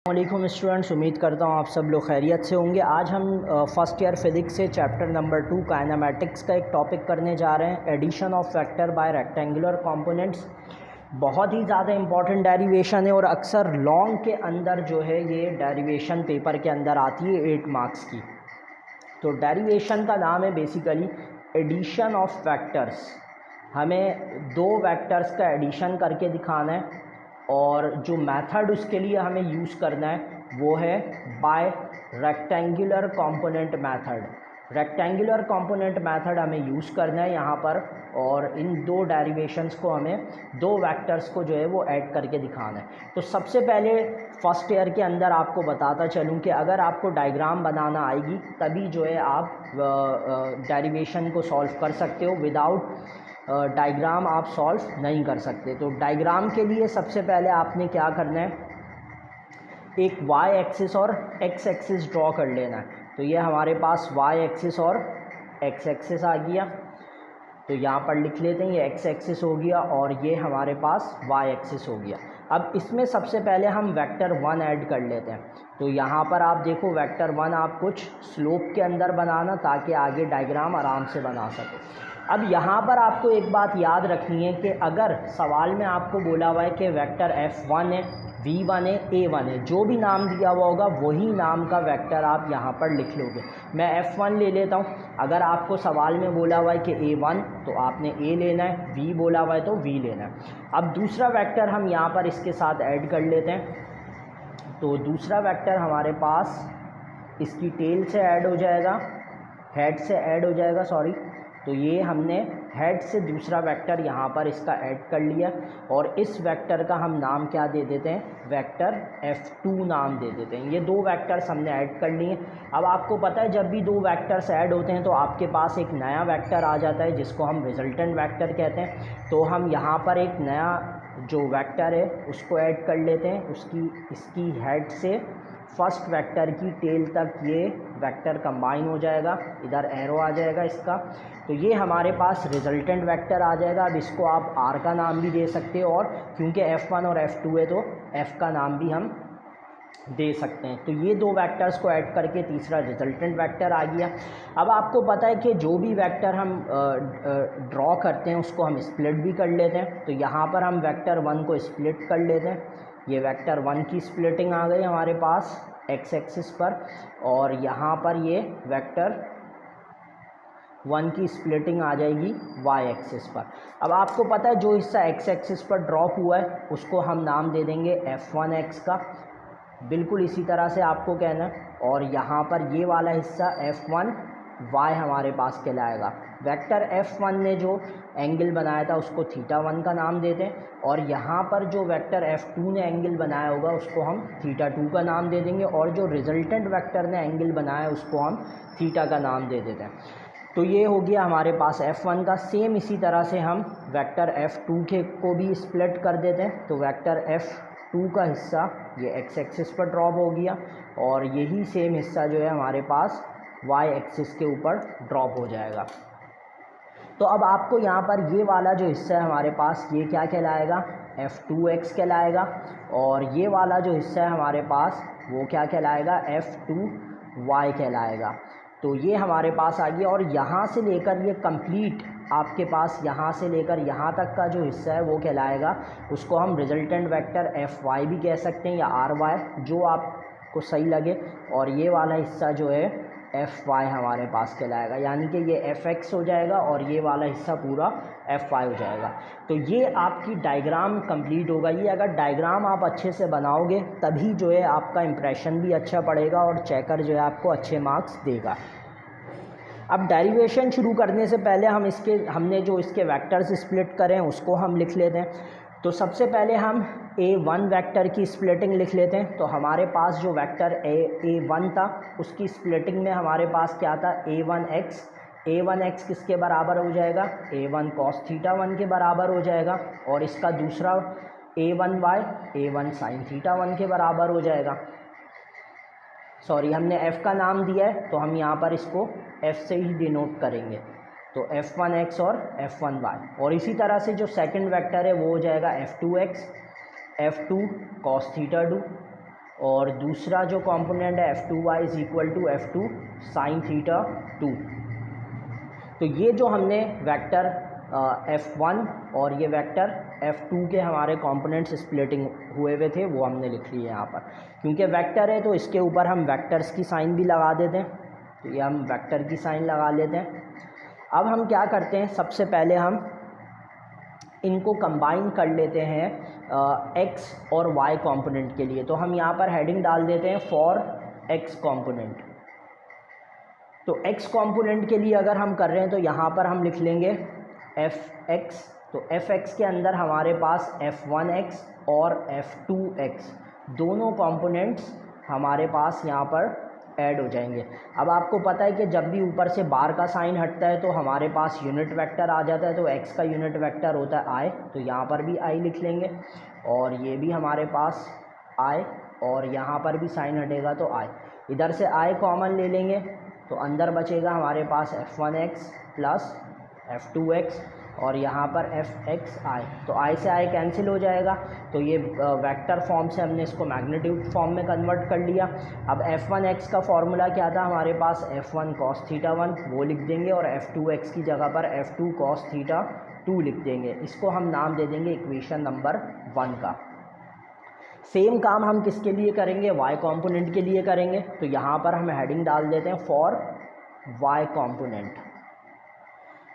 वालेकुम स्टूडेंट्स, उम्मीद करता हूँ आप सब लोग खैरियत से होंगे। आज हम फर्स्ट ईयर फिज़िक्स से चैप्टर नंबर 2 काइनेमैटिक्स का एक टॉपिक करने जा रहे हैं, addition of vector by rectangular components. बहुत ही ज़्यादा इंपॉर्टेंट डेरिवेशन है और अक्सर लॉन्ग के अंदर जो है ये डेरिवेशन पेपर के अंदर आती है 8 मार्क्स की। तो डेरिवेशन का नाम है बेसिकली एडिशन ऑफ वेक्टर्स। हमें दो वेक्टर्स का एडिशन करके दिखाना है और जो मेथड उसके लिए हमें यूज़ करना है वो है bye rectangular component method. Rectangular component method हमें यूज़ करना है यहाँ पर, और इन दो डेरिवेशंस को हमें दो वेक्टर्स को जो है वो ऐड करके दिखाना है। तो सबसे पहले फर्स्ट ईयर के अंदर आपको बताता चलूँ कि अगर आपको डायग्राम बनाना आएगी तभी जो है आप डेरिवेशन को सॉल्व कर सकते हो। विदाउट डायग्राम आप सॉल्व नहीं कर सकते। तो डायग्राम के लिए सबसे पहले आपने क्या करना है, एक y एक्सिस और x एक्सिस ड्रॉ कर लेना है। तो ये हमारे पास y एक्सिस और x एक्सिस आ गया, तो यहाँ पर लिख लेते हैं ये x एक्सिस हो गया और ये हमारे पास y एक्सिस हो गया। अब इसमें सबसे पहले हम वेक्टर 1 ऐड कर लेते हैं। तो यहाँ पर आप देखो वेक्टर 1 आप कुछ स्लोप के अंदर बनाना ताकि आगे डायग्राम आराम से बना सको। अब यहाँ पर आपको एक बात याद रखनी है कि अगर सवाल में आपको बोला हुआ है कि वेक्टर F1 है, V1 है, A1 है, जो भी नाम दिया हुआ होगा वही नाम का वेक्टर आप यहाँ पर लिख लोगे। मैं F1 ले लेता हूँ। अगर आपको सवाल में बोला हुआ है कि A1 तो आपने A लेना है, V बोला हुआ है तो V लेना है। अब दूसरा वेक्टर हम यहाँ पर इसके साथ ऐड कर लेते हैं। तो दूसरा वेक्टर हमारे पास इसकी टेल से ऐड हो जाएगा, हेड से ऐड हो जाएगा, सॉरी। तो ये हमने हेड से दूसरा वेक्टर यहाँ पर इसका ऐड कर लिया और इस वेक्टर का हम नाम क्या दे देते हैं, वेक्टर F2 नाम दे देते हैं। ये दो वेक्टर्स हमने ऐड कर लिए। अब आपको पता है जब भी दो वेक्टर्स ऐड होते हैं तो आपके पास एक नया वेक्टर आ जाता है जिसको हम रिजल्टेंट वेक्टर कहते हैं। तो हम यहाँ पर एक नया जो वेक्टर है उसको ऐड कर लेते हैं। इसकी हेड से फर्स्ट वेक्टर की टेल तक ये वेक्टर कंबाइन हो जाएगा, इधर एरो आ जाएगा इसका। तो ये हमारे पास रिजल्टेंट वेक्टर आ जाएगा। अब इसको आप R का नाम भी दे सकते हो और क्योंकि F1 और F2 है तो F का नाम भी हम दे सकते हैं। तो ये दो वेक्टर्स को ऐड करके तीसरा रिजल्टेंट वेक्टर आ गया। अब आपको पता है कि जो भी वेक्टर हम ड्रॉ करते हैं उसको हम स्प्लिट भी कर लेते हैं। तो यहाँ पर हम वेक्टर 1 को स्प्लिट कर लेते हैं। ये वेक्टर 1 की स्प्लिटिंग आ गई हमारे पास x एक्सिस पर, और यहाँ पर ये वेक्टर 1 की स्प्लिटिंग आ जाएगी y एक्सिस पर। अब आपको पता है जो हिस्सा x एक्सिस पर ड्रॉप हुआ है उसको हम नाम दे देंगे F1x का। बिल्कुल इसी तरह से आपको कहना है। और यहाँ पर ये वाला हिस्सा F1y हमारे पास कहलाएगा। वेक्टर F1 ने जो एंगल बनाया था उसको θ1 का नाम देते हैं, और यहाँ पर जो वेक्टर F2 ने एंगल बनाया होगा उसको हम θ2 का नाम दे देंगे, और जो रिजल्टेंट वेक्टर ने एंगल बनाया उसको हम θ का नाम दे देते हैं। तो ये हो गया हमारे पास F1 का। सेम इसी तरह से हम वेक्टर F2 के को भी स्प्लिट कर देते हैं। तो वेक्टर F2 का हिस्सा ये x एक्सिस पर ड्रॉप हो गया और यही सेम हिस्सा जो है हमारे पास y एक्सिस के ऊपर ड्रॉप हो जाएगा। तो अब आपको यहाँ पर ये वाला जो हिस्सा है हमारे पास ये क्या कहलाएगा, F2x कहलाएगा, और ये वाला जो हिस्सा है हमारे पास वो क्या कहलाएगा, F2y कहलाएगा। तो ये हमारे पास आ गया। और यहाँ से लेकर ये कंप्लीट आपके पास यहाँ से लेकर यहाँ तक का जो हिस्सा है वो कहलाएगा, उसको हम रिजल्टेंट वेक्टर Fy भी कह सकते हैं या Ry, जो आपको सही लगे। और ये वाला हिस्सा जो है Fy हमारे पास कहलाएगा, यानी कि ये Fx हो जाएगा और ये वाला हिस्सा पूरा Fy हो जाएगा। तो ये आपकी डायग्राम कंप्लीट होगा। ये अगर डायग्राम आप अच्छे से बनाओगे तभी जो है आपका इम्प्रेशन भी अच्छा पड़ेगा और चेकर जो है आपको अच्छे मार्क्स देगा। अब डेरिवेशन शुरू करने से पहले हमने जो इसके वेक्टर्स स्प्लिट करें उसको हम लिख लेते हैं। तो सबसे पहले हम A1 वेक्टर की स्प्लिटिंग लिख लेते हैं। तो हमारे पास जो वेक्टर A1 था उसकी स्प्लिटिंग में हमारे पास क्या था, A1x किसके बराबर हो जाएगा, A1 cos θ1 के बराबर हो जाएगा, और इसका दूसरा A1y A1 sin θ1 के बराबर हो जाएगा। सॉरी, हमने F का नाम दिया है तो हम यहाँ पर इसको F से ही डिनोट करेंगे। तो F1x और F1y, और इसी तरह से जो सेकंड वेक्टर है वो हो जाएगा F2x F2 cos θ2 और दूसरा जो कंपोनेंट है F2y is equal to F2 sine theta 2। तो ये जो हमने वेक्टर F1 और ये वेक्टर F2 के हमारे कंपोनेंट्स स्प्लिटिंग हुए हुए थे वो हमने लिख लिए यहाँ पर। क्योंकि वेक्टर है तो इसके ऊपर हम वेक्टर्स की साइन भी लगा देते हैं, तो ये हम वेक्टर की साइन लगा लेते हैं। अब हम क्या करते हैं, सबसे पहले हम इनको कंबाइन कर लेते हैं x और y कंपोनेंट के लिए। तो हम यहाँ पर हेडिंग डाल देते हैं फॉर x कंपोनेंट। तो x कंपोनेंट के लिए अगर हम कर रहे हैं तो यहाँ पर हम लिख लेंगे fx। तो fx के अंदर हमारे पास f1x और f2x दोनों कंपोनेंट्स हमारे पास यहाँ पर ऐड हो जाएंगे। अब आपको पता है कि जब भी ऊपर से बार का साइन हटता है तो हमारे पास यूनिट वेक्टर आ जाता है। तो x का यूनिट वेक्टर होता है i, तो यहाँ पर भी i लिख लेंगे और ये भी हमारे पास i, और यहाँ पर भी साइन हटेगा तो i। इधर से i कॉमन ले लेंगे तो अंदर बचेगा हमारे पास f1x प्लस f2x और यहाँ पर fxi। तो i से i कैंसिल हो जाएगा। तो ये वेक्टर फॉर्म से हमने इसको मैग्नीट्यूड फॉर्म में कन्वर्ट कर लिया। अब f1x का फॉर्मूला क्या था हमारे पास, f1 cos थीटा 1 वो लिख देंगे और f2x की जगह पर f2 cos थीटा 2 लिख देंगे। इसको हम नाम दे देंगे इक्वेशन नंबर 1 का। सेम काम हम किसके लिए करेंगे, y कंपोनेंट के लिए करेंगे। तो यहाँ पर हम हेडिंग डाल देते हैं फॉर y कंपोनेंट।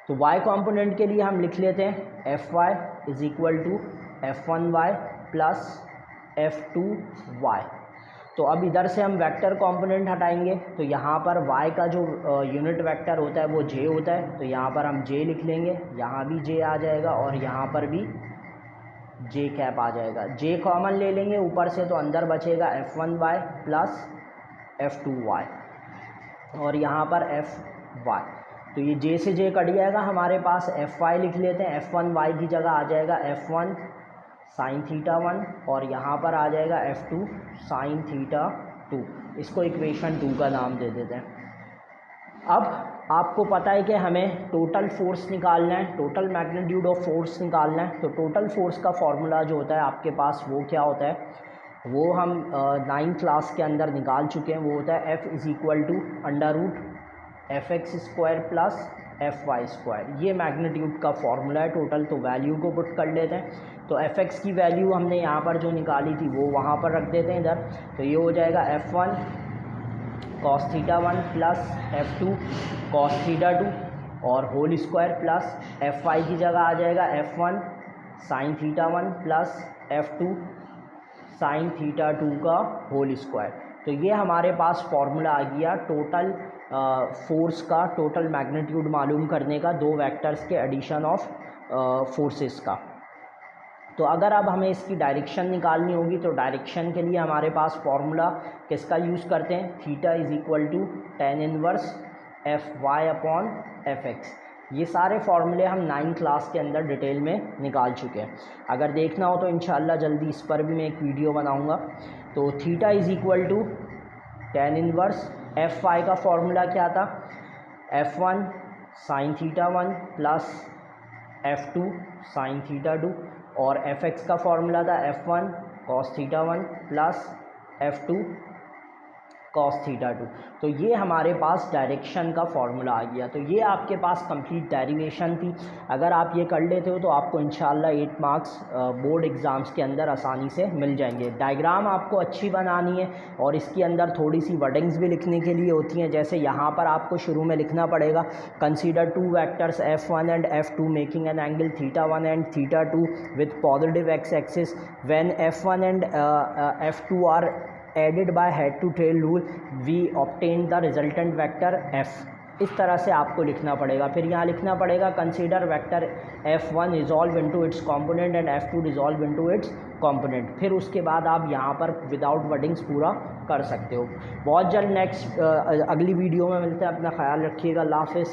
तो y कंपोनेंट के लिए हम लिख लेते हैं fy is equal to f1y plus f2y। तो अब इधर से हम वेक्टर कंपोनेंट हटाएंगे तो यहाँ पर y का जो यूनिट वेक्टर होता है वो j होता है। तो यहाँ पर हम j लिख लेंगे, यहाँ भी j आ जाएगा और यहाँ पर भी j कैप आ जाएगा। j कॉमन ले लेंगे ऊपर से तो अंदर बचेगा f1y प्लस f2y और यहाँ पर fy। तो ये j से j कट जाएगा, हमारे पास fy लिख लेते हैं। f1y की जगह आ जाएगा f1 साइन थीटा 1 और यहाँ पर आ जाएगा f2 साइन थीटा 2। इसको इक्वेशन 2 का नाम दे देते हैं। अब आपको पता है कि हमें टोटल फोर्स निकालना है, टोटल मैग्नीट्यूड ऑफ फोर्स निकालना है। तो टोटल फोर्स का फॉर्मूला जो होता है आपके पास वो क्या होता है, वो हम 9th क्लास के अंदर निकाल चुके हैं। वो होता है F is equal to under root fx square plus fy square. ये मैग्नीट्यूड का फॉर्मूला है टोटल। तो वैल्यू को पुट कर लेते हैं। तो fx की वैल्यू हमने यहाँ पर जो निकाली थी वो वहाँ पर रख देते हैं इधर। तो ये हो जाएगा f1 cos theta 1 plus f2 cos theta 2 और होल स्क्वायर प्लस fy की जगह आ जाएगा f1 sine theta 1 plus f2 sine theta 2 का होल स्क्वायर। तो ये हमारे पास फॉर्मूला आ गया टोटल फोर्स का, टोटल मैग्नीट्यूड मालूम करने का, दो वेक्टर्स के एडिशन ऑफ फोर्सेस का। तो अगर अब हमें इसकी डायरेक्शन निकालनी होगी तो डायरेक्शन के लिए हमारे पास फॉर्मूला किसका यूज़ करते हैं, theta is equal to tan inverse fy upon fx। ये सारे फॉर्मूले हम 9th क्लास के अंदर डिटेल में निकाल चुके हैं। अगर देखना हो तो इंशाल्लाह जल्दी इस पर भी मैं एक वीडियो बनाऊंगा। तो theta is equal to tan inverse fy का फॉर्मूला क्या था, f1 sine theta 1 plus f2 sine theta 2 और fx का फॉर्मूला था f1 cos theta 1 plus f2 cos theta 2। तो ये हमारे पास डायरेक्शन का फॉर्मूला आ गया। तो ये आपके पास कंप्लीट डेरिवेशन थी। अगर आप ये कर लेते हो तो आपको इंशाल्लाह 8 मार्क्स बोर्ड एग्ज़ाम्स के अंदर आसानी से मिल जाएंगे। डायग्राम आपको अच्छी बनानी है और इसके अंदर थोड़ी सी वर्डिंग्स भी लिखने के लिए होती हैं। जैसे यहाँ पर आपको शुरू में लिखना पड़ेगा, consider two vectors f1 and f2 making an angle theta 1 and theta 2 with positive x axis when f1 and f2 are added by head to tail rule we obtain the resultant vector f। इस तरह से आपको लिखना पड़ेगा। फिर यहाँ लिखना पड़ेगा consider vector f1 resolve into its component and f2 resolve into its component. फिर उसके बाद आप यहाँ पर विदाउट वर्डिंग्स पूरा कर सकते हो। बहुत जल्द नेक्स्ट अगली वीडियो में मिलते हैं। अपना ख्याल रखिएगा। अल्लाह हाफ़िज़।